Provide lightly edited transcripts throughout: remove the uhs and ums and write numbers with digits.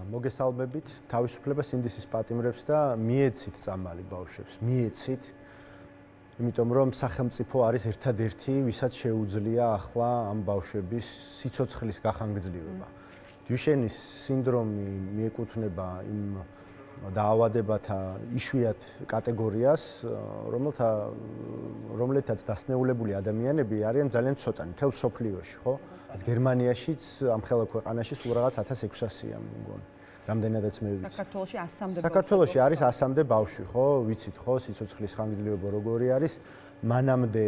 მოგესალმებით, თავისუფლება სინდისის პატიმრებს და მიეცით წამალი ბავშვებს, მიეცით. იმიტომ რომ სახელმწიფო არის ერთადერთი, ვისაც შეუძლია ახლა ამ ბავშვების სიცოცხლის გახანგრძლივება. დუშენის სინდრომი მიეკუთვნება იმ დაავადებათა იშვიათ კატეგორიას, რომლითაც დასნეულებული ადამიანები არიან ძალიან ცოტანი მთელ მსოფლიოში, ხო? გერმანიაშიც ამ ხელა ქვეყანაში სულ რაღაც 1600-ია მგონი. რამდენადაც მე ვიცი. საქართველოში არის 100-მდე ბავშვი, ხო? ვიცით, ხო? სიცოცხლის ხანგრძლივობა როგორი არის? მანამდე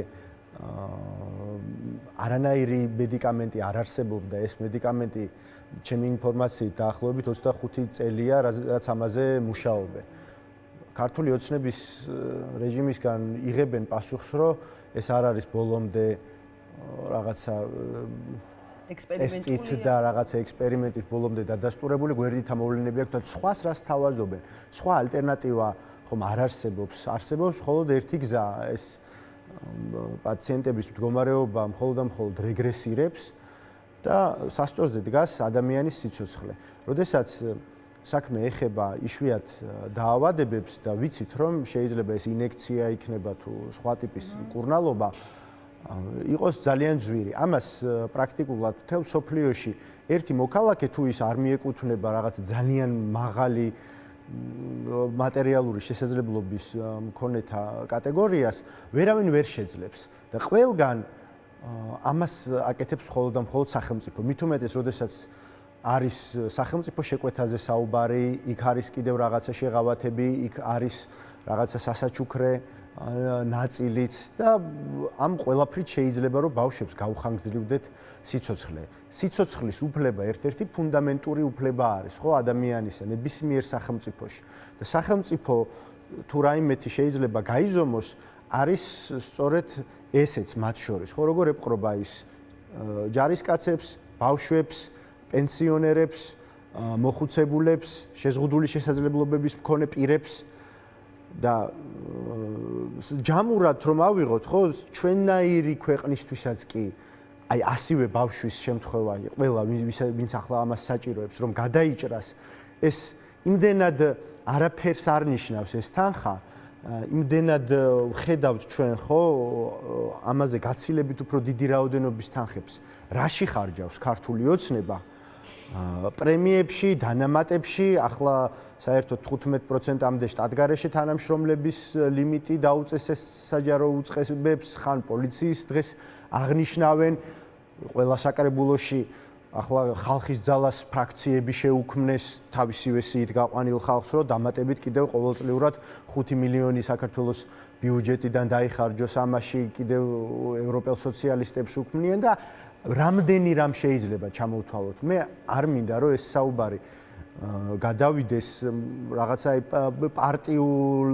არანაირი მედიკამენტი არ არსებობდა, ეს მედიკამენტი ჩემი ინფორმაციით დაახლოებით 25 წელია, რაც ამაზე მუშაობენ. ქართული ოცნების რეჟიმისგან იღებენ პასუხს, რომ ეს არ არის ბოლომდე რაღაცა ტესტით და რაღაცა ექსპერიმენტით ბოლომდე დადასტურებული, გვერდით ამოვლენები აქვს და სხვას რას თავაზობენ. სხვა ალტერნატივა ხომ არ არსებობს. არსებობს მხოლოდ ერთი გზა, ეს პაციენტების მდგომარეობა მხოლოდ რეგრესირებს და სასწორზე დგას ადამიანის სიცოცხლე. როდესაც საქმე ეხება იშვიათ დაავადებებს და ვიცით რომ შეიძლება ეს ინექცია იქნება თუ სხვა ტიპის მკურნალობა იყოს ძალიან ძვირი. ამას პრაქტიკულად მთელ მსოფლიოში ერთი მოქალაქე თუ ის არ მიეკუთვნება რაღაც ძალიან მაღალი მატერიალური შესაძლებლობის მქონეთა კატეგორიას, ვერავინ ვერ შეძლებს და ყველგან ამას აკეთებს მხოლოდ და მხოლოდ სახელმწიფო. მით უმეტეს, როდესაც არის სახელმწიფო შეკვეთაზე საუბარი, იქ არის კიდევ რაღაცა შეღავათები, იქ არის რაღაცა სასაჩუქრე ნაწილიც და ამ ყველაფრით შეიძლება რომ ბავშვებს გაუხანგრძლივდეთ სიცოცხლე. სიცოცხლის უფლება ერთ-ერთი ფუნდამენტური უფლება არის, ხო, ადამიანისა ნებისმიერ სახელმწიფოში. და სახელმწიფო თუ რაიმეთი შეიძლება გაიზომოს, არის სწორედ ესეც მათ შორის, ხო, როგორ ეპყრობა ის ჯარისკაცებს, ბავშვებს, პენსიონერებს, მოხუცებულებს, შეზღუდული შესაძლებლობების მქონე პირებს და ჯამურად რომ ავიღოთ, ხო, ჩვენნაირი ქვეყნისთვისაც კი აი ასივე ბავშვის შემთხვევა, ყველა ვინც ახლა ამას საჭიროებს, რომ გადაიჭრას, ეს იმდენად არაფერს არ ნიშნავს ეს თანხა, იმდენად ვხედავთ ჩვენ, ხო, ამაზე გაცილებით უფრო დიდი რაოდენობის თანხებს, რაში ხარჯავს ქართული ოცნება? პრემიებში, დანამატებში, ახლა საერთოდ 15%-მდე შტატგარეშე თანამშრომლების ლიმიტი დაუწესეს საჯარო უწყებებს, ხან პოლიციის დღეს აღნიშნავენ, ყველა საკრებულოში ახლა ხალხის ძალას ფრაქციები შეუქმნეს თავისივე სიით გაყვანილ ხალხს, რომ დამატებით კიდევ ყოველწლიურად 5 მილიონი საქართველოს ბიუჯეტიდან დაიხარჯოს ამაში, კიდევ ევროპელ სოციალისტებს უქმნიან და რამდენი რამ შეიძლება ჩამოვთვალოთ. მე არ მინდა რომ ეს საუბარი გადავიდეს რაღაცა პარტიულ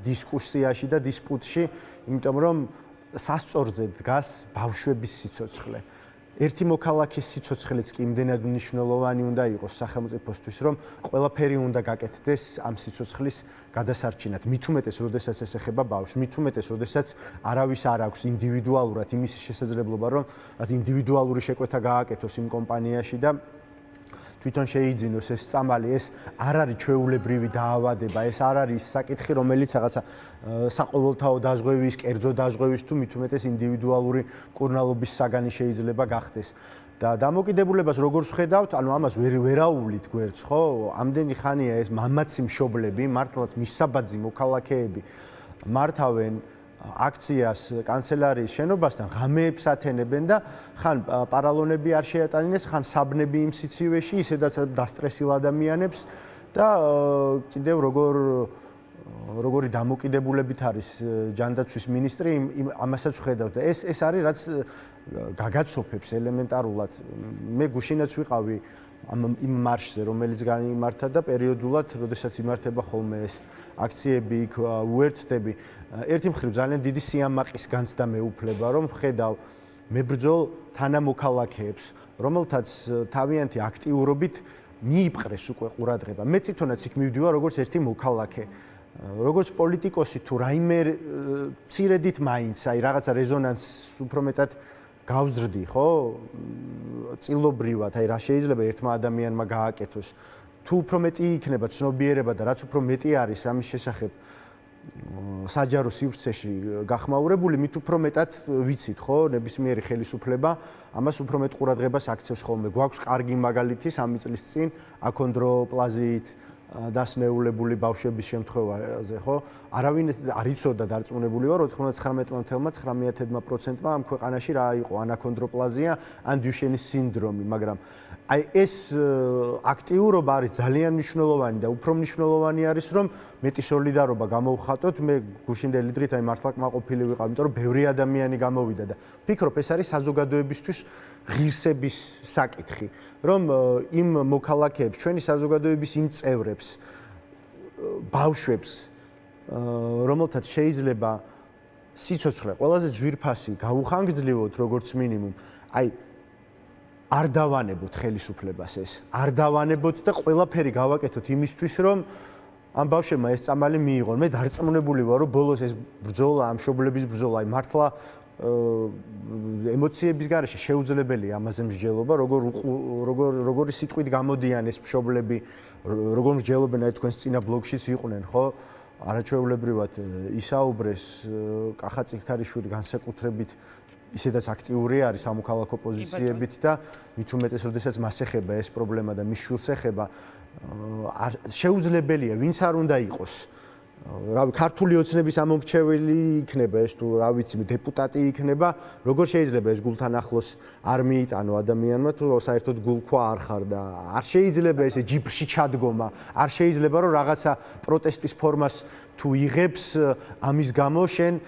დისკუსიაში და დისპუტში, იმიტომ რომ სასწორზე დგას ბავშვების სიცოცხლე. ერთი მოქალაქის სიცოცხლეც კი იმდენად მნიშვნელოვანი უნდა იყოს სახელმწიფოსთვის, რომ ყველაფერი უნდა გაკეთდეს ამ სიცოცხლის გადასარჩენად. მით უმეტეს, როდესაც ეს ეხება ბავშვს, მით უმეტეს, როდესაც არავის არ აქვს ინდივიდუალურად იმის შესაძლებლობა, რომ ინდივიდუალური შეკვეთა გააკეთოს იმ კომპანიაში და თვითონ შეიძინოს ეს წამალი, ეს არ არის ჩვეულებრივი დაავადება, ეს არ არის საკითხი, რომელიც რაღაცა საყოველთაო დაზღვევის, კერძო დაზღვევის თუ მით უმეტეს ინდივიდუალური მკურნალობის საგანი შეიძლება გახდეს. და დამოკიდებულებას როგორ ვხედავთ, ანუ ამას ვერაუვლით გვერდს, ხო? ამდენი ხანია ეს მამაცი მშობლები, მართლაც მისაბაძი მოქალაქეები მართავენ აქციას კანცელარიის შენობასთან, ღამეებს ათენებენ და ხან პარალონები არ შეატანინეს, ხან საბნები იმ სიცივეში, ისედაც დასტრესილ ადამიანებს და კიდევ როგორი დამოკიდებულებით არის ჯანდაცვის მინისტრი, ამასაც ვხედავთ და ეს არის რაც გაგაცოფებს ელემენტარულად. მე გუშინაც ვიყავი იმ მარშზე, რომელიც განიმართა და პერიოდულად, როდესაც იმართება ხოლმე ეს აქციები, იქ უერთდები. ერთი მხრივ ძალიან დიდი სიამაყის განცდა მეუფლება, რომ ვხედავ მებრძოლ თანამოქალაქეებს, რომელთაც თავიანთი აქტიურობით მიიპყრეს უკვე ყურადღება. მე თვითონაც იქ მივდივარ როგორც ერთი მოქალაქე. როგორც პოლიტიკოსი თუ რაიმე მცირედით მაინც, აი რაღაცა რეზონანსს უფრო მეტად გავზრდი, ხო? წილობრივად, აი რა შეიძლება ერთმა ადამიანმა გააკეთოს. თუ უფრო მეტი იქნება ცნობიერება და რაც უფრო მეტი არის ამის შესახებ საჯარო სივრცეში გახმაურებული, მით უფრო მეტად ვიცით, ხო? ნებისმიერი ხელისუფლება ამას უფრო მეტ ყურადღებას აქცევს ხოლმე. გვაქვს კარგი მაგალითი 3 წლის წინ აქონდროპლაზიით დასნეულებული ბავშვების შემთხვევაზე, ხო? არავინ არ იცოდა დარწმუნებული ვარ 99.9%-მა ამ ქვეყანაში რა იყო ან აქონდროპლაზია, ან დუშენის სინდრომი, მაგრამ აი ეს აქტიურობა არის ძალიან მნიშვნელოვანი და უფრო მნიშვნელოვანი არის რომ მეტი სოლიდარობა გამოვხატოთ. მე გუშინდელი დღით აი მართლა კმაყოფილი ვიყავ, იმიტომ რომ ბევრი ადამიანი გამოვიდა და ვფიქრობ ეს არის საზოგადოებისთვის ღირსების საკითხი, რომ იმ მოქალაქეებს, ჩვენი საზოგადოების იმ წევრებს, ბავშვებს, რომელთაც შეიძლება სიცოცხლე ყველაზე ძვირფასი გაუხანგრძლივოთ როგორც მინიმუმ, აი არ დავანებოთ ხელისუფლებას ეს. არ დავანებოთ და ყველაფერი გავაკეთოთ იმისთვის, რომ ამ ბავშვებმა ეს წამალი მიიღონ. მე დარწმუნებული ვარ, რომ ბოლოს ეს ბრძოლა, ამ მშობლების ბრძოლა, აი მართლა ემოციების გარეშე შეუძლებელია ამაზე მსჯელობა, როგორი სიტყვით გამოდიან ეს მშობლები, როგორ მსჯელობენ აი თქვენს წინა ბლოგშიც იყვნენ, ხო? არაჩვეულებრივად ისაუბრეს კახა-წიქარიშვილი განსაკუთრებით ისედაც აქტიური არის სამოქალაქო პოზიციებით და მით უმეტეს, როდესაც მას ეხება ეს პრობლემა და მის შვილს ეხება, შეუძლებელია, ვინც არ უნდა იყოს. რავი, ქართული ოცნების ამომრჩეველი იქნება ეს თუ რა ვიცი, დეპუტატი იქნება, როგორ შეიძლება ეს გულთან ახლოს არ მიიტანო ადამიანმა თუ საერთოდ გულქვა არ ხარ და არ შეიძლება ესე ჯიბრში ჩადგომა, არ შეიძლება რომ რაღაცა პროტესტის ფორმას თუ იღებს, ამის გამო შენ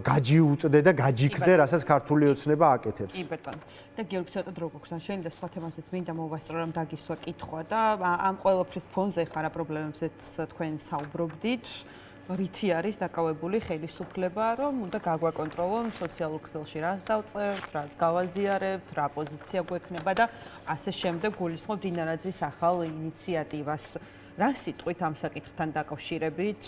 გაჯიუტდე და გაჯიქდე, რასაც ქართული ოცნება აკეთებს. კი ბატონო. და გიორგი ცოტა დრო გვაქვს ან შენ და სხვა თემაზეც მინდა მოვასწრო რომ დაგისვა კითხვა და ამ ყველაფრის ფონზე ხარ რა პრობლემებზეც თქვენ საუბრობდით. რითი არის დაკავებული ხელისუფლება, რომ უნდა გაგვაკონტროლონ სოციალურ ქსელში რას დავწერთ, რას გავაზიარებთ, რა პოზიცია გვექნება და ასე შემდეგ გულისხმობ დინარაძის ახალ ინიციატივას. რა სიტყვით ამ საკითხთან დაკავშირებით,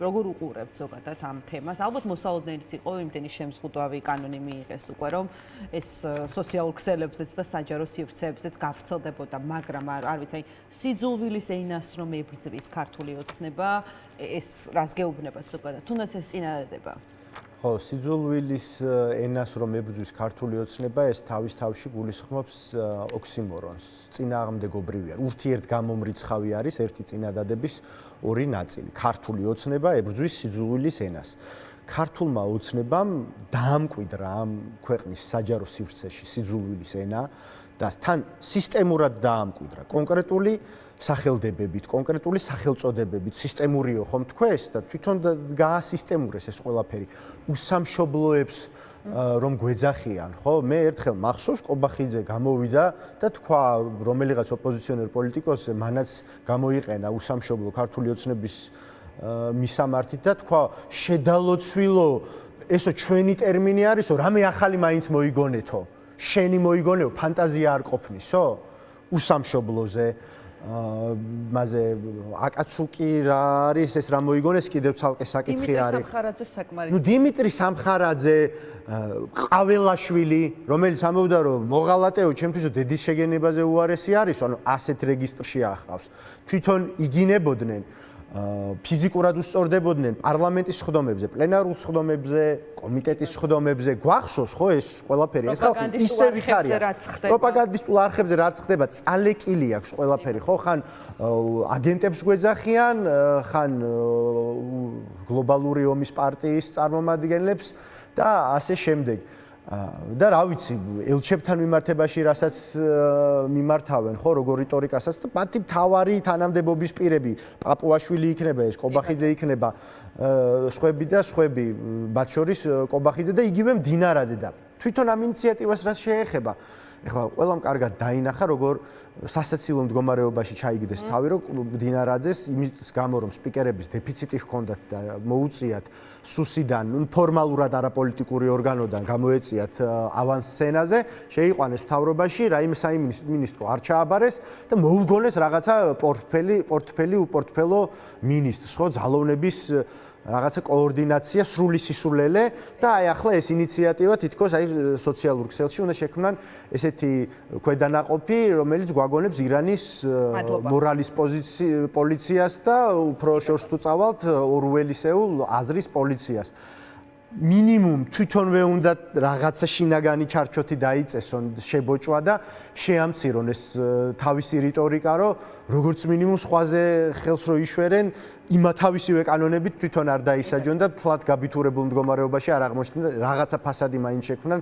როგორ უყურებთ ზოგადად ამ თემას? ალბათ მოსალოდნელიც იყო იმდენი შემზღუდვავი კანონი მიიღეს უკვე, რომ ეს სოციალურ ქსელებზეც და საჯარო სივრცეებზეც გავრცელდებოდა, მაგრამ არ ვიცი, სიძულვილის ენას რომ ებრძვის ქართული ოცნება, ეს რას გეუბნებათ ზოგადად? თუნდაც ეს წინადადება? ხო, სიძულვილის ენას რომ ებრძვის ქართული ოცნება, ეს თავის თავში გულისხმობს ოქსიმორონს. წინააღმდეგობრივია. ურთიერთგამომრიცხავი არის ერთი წინადადების ორი ნაწილი. ქართული ოცნება ებრძვის სიძულვილის ენას. ქართულმა ოცნებამ დაამკვიდრა ამ ქვეყნის საჯარო სივრცეში სიძულვილის ენა და თან სისტემურად დაამკვიდრა კონკრეტული სახელდებებით, კონკრეტული სახელწოდებებით, სისტემურიო ხომ თქვეს და თვითონ გაასისტემურეს ეს ყველაფერი. უსამშობლოებს რომ გვეძახიან, ხო? მე ერთხელ მახსოვს ყობახიძე გამოვიდა და თქვა რომელიღაც ოპოზიციონერ პოლიტიკოსზე მანაც გამოიყენა უსამშობლო ქართული ოცნების მისამართით და თქვა შედალოცვილო, ესო ჩვენი ტერმინი არისო, რამე ახალი მაინც მოიგონეთო. შენი მოიგონეო, ფანტაზია არ ყოფნისო? უსამშობლოზე მასე აკაცუკი რა არის ეს რა მოიგონეს კიდევ ცალკე საკითხი არის. დიმიტრი სამხარაძე საკმარისი. ნუ დიმიტრი სამხარაძე, ყაველაშვილი, რომელიც ამბობდა რომ მოღალატეო, ჩემთვისო დედის შეგენებაზე უარესი არის, ანუ ასეთ რეგისტრში ახავს. თვითონ იგინებოდნენ ფიზიკურად უსწორდებოდნენ პარლამენტის სხდომებზე, პლენარულ სხდომებზე, კომიტეტის სხდომებზე. გვახსოვს ხო ეს ყველაფერი? ეს ხალხი ისე ვიხარია. პროპაგანდისტულ არხებზე რაც ხდება, წალეკილი აქვს ყველაფერი, ხო? ხან აგენტებს გვეძახიან, ხან გლობალური ომის პარტიის წარმომადგენლებს და ასე შემდეგ. და რა ვიცი, ელჩებთან მიმართებაში რასაც მიმართავენ, ხო, როგორ რიტორიკასაც და მათი მთავარი თანამდებობის პირები, პაპუაშვილი იქნება ეს, ყობახიძე იქნება, სხვები და სხვები, მათ შორის ყობახიძე და იგივე მდინარაძე და თვითონ ამ ინიციატივას რაც შეეხება, ეხლა ყველამ კარგად დაინახა, როგორ სასაცილო მდგომარეობაში ჩაიგდეს თავი, რომ მდინარაძეს იმის გამო, რომ სპიკერების დეფიციტი ჰქონდათ და მოუწიათ სუსიდან, ფორმალურად არაპოლიტიკური ორგანოდან გამოეწიათ ავანს სცენაზე, შეიყვანეს მთავრობაში, რაიმე სამინისტრო არ ჩააბარეს და მოუგონეს რაღაცა პორტფელი უპორტფელო მინისტრს, ხო, ძალოვნების რაღაცა კოორდინაცია, სრული სისულელე და აი ახლა ეს ინიციატივა თითქოს აი სოციალურ ქსელში უნდა შექმნან ესეთი ქვედანაყოფი, რომელიც გვაგონებს ირანის მორალის პოლიციას და უფრო შორს თუ წავალთ ორველისეულ აზრის პოლიციას. მინიმუმ თვითონვე უნდა რაღაცა შინაგანი ჩარჩოთი დაიწესონ, შებოჭვა და შეამცირონ ეს თავისი რიტორიკა, რომ როგორც მინიმუმ სხვაზე ხელს რო იშვერენ, იმა თავისივე კანონებით თვითონ არ დაისაჯონ და თლად გაბითურებულ მდგომარეობაში არ აღმოჩნდნენ და რაღაცა ფასადი მაინც შექმნან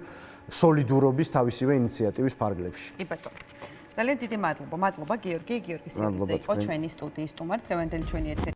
სოლიდურობის თავისივე ინიციატივის ფარგლებში. კი ბატონო. ძალიან დიდი მადლობა. მადლობა გიორგი სილიძე იყო ჩვენი სტუდიის სტუმარი, დღევანდელი ჩვენი ეთერი